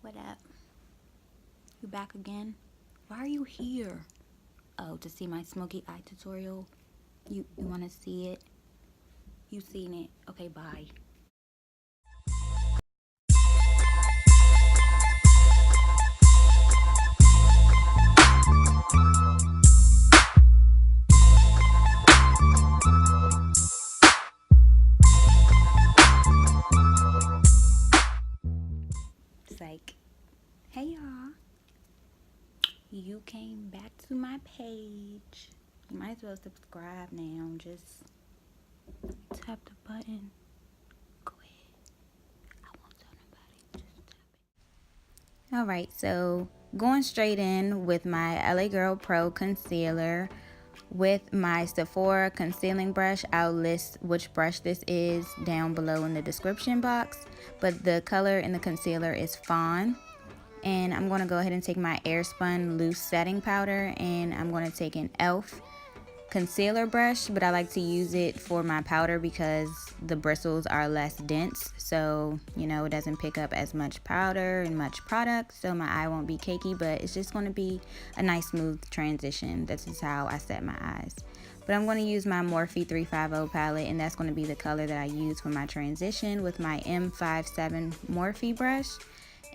What up? You back again? Why are you here? Oh, to see my Smokey Eye tutorial? You want to see it? You seen it? Okay, bye. Psych. Hey y'all. You came back to my page. You might as well subscribe now. Just tap the button. Go ahead. I won't tell nobody. Just tap it. Alright, so going straight in with my LA Girl Pro concealer with my Sephora concealing brush. I'll list which brush this is down below in the description box. But the color in the concealer is Fawn. And I'm going to go ahead and take my Spun loose setting powder, and I'm going to take an E.L.F concealer brush, but I like to use it for my powder because the bristles are less dense, so you know it doesn't pick up as much powder and much product, so my eye won't be cakey, but it's just going to be a nice smooth transition. This is how I set my eyes. But I'm going to use my Morphe E28 palette, and that's going to be the color that I use for my transition with my M57 Morphe brush.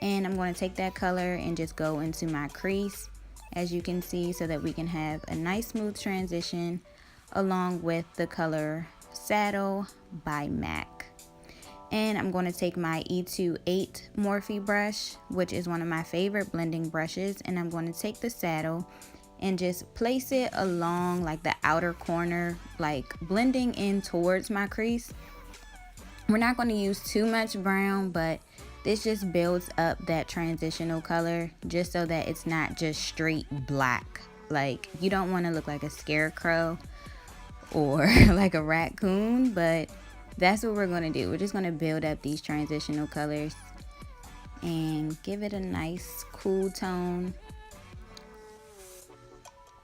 And I'm going to take that color and just go into my crease, as you can see, so that we can have a nice smooth transition along with the color Saddle by MAC. And I'm going to take my E28 Morphe brush, which is one of my favorite blending brushes, and I'm going to take the Saddle and just place it along like the outer corner, like blending in towards my crease. We're not going to use too much brown, but this just builds up that transitional color just so that it's not just straight black. Like, you don't want to look like a scarecrow or like a raccoon, but that's what we're going to do. We're just going to build up these transitional colors and give it a nice cool tone.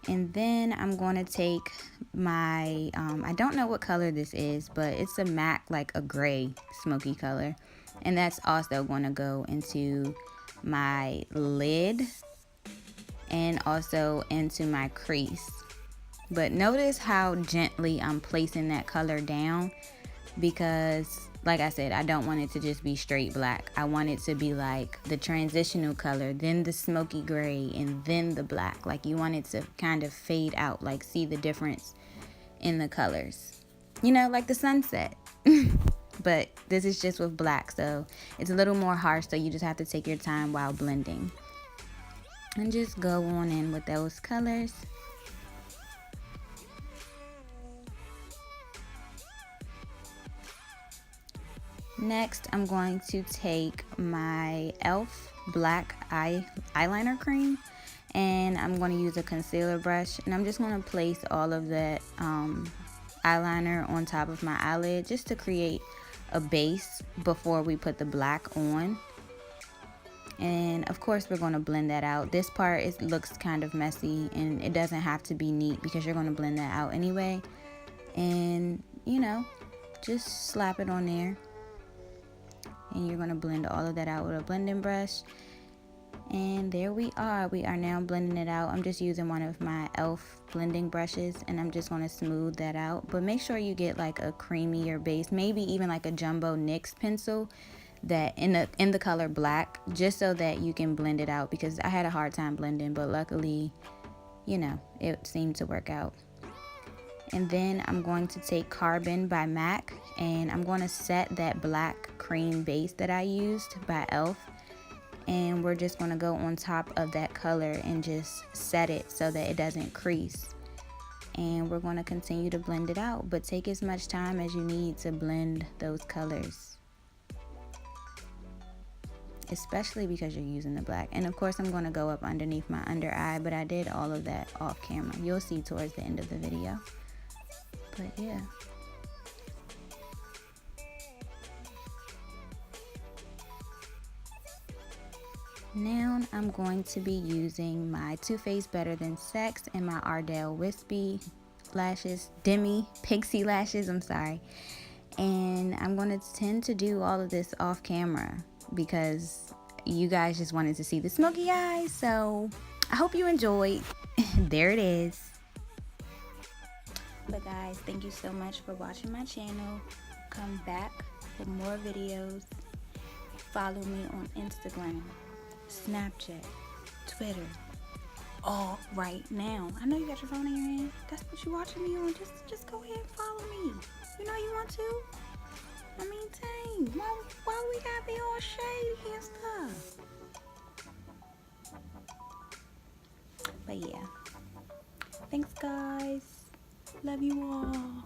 And then I'm going to take my, I don't know what color this is, but it's a MAC, like a gray smoky color. And that's also going to go into my lid and also into my crease. But notice how gently I'm placing that color down because, like I said, I don't want it to just be straight black. I want it to be like the transitional color, then the smoky gray, and then the black. Like, you want it to kind of fade out, like see the difference in the colors. You know, like the sunset. But this is just with black, so it's a little more harsh, so you just have to take your time while blending. And just go on in with those colors. Next, I'm going to take my E.L.F black eyeliner cream, and I'm going to use a concealer brush, and I'm just going to place all of that eyeliner on top of my eyelid just to create a base before we put the black on. And of course we're going to blend that out. This part looks kind of messy, and it doesn't have to be neat because you're going to blend that out anyway. And you know, just slap it on there, and you're going to blend all of that out with a blending brush. And there we are now blending it out. I'm just using one of my E.L.F blending brushes, and I'm just going to smooth that out. But make sure you get like a creamier base, maybe even like a jumbo NYX pencil that in the color black, just so that you can blend it out, because I had a hard time blending, but luckily, you know, it seemed to work out. And then I'm going to take Carbon by MAC, and I'm going to set that black cream base that I used by E.L.F, and we're just going to go on top of that color and just set it so that it doesn't crease. And we're going to continue to blend it out, but take as much time as you need to blend those colors, especially because you're using the black. And of course I'm going to go up underneath my under eye, but I did all of that off camera. You'll see towards the end of the video. But yeah. Now I'm going to be using my Too Faced Better Than Sex and my Ardel Wispy lashes, Demi Pixie lashes, I'm sorry. And I'm going to tend to do all of this off camera because you guys just wanted to see the smoky eyes, so I hope you enjoyed. There it is. But guys, thank you so much for watching my channel. Come back for more videos. Follow me on Instagram, Snapchat, Twitter, all right now. I know you got your phone in your hand. That's what you're watching me on. Just go ahead and follow me. You know you want to. I mean, dang, why we gotta be all shady and stuff? But yeah, thanks guys. Love you all.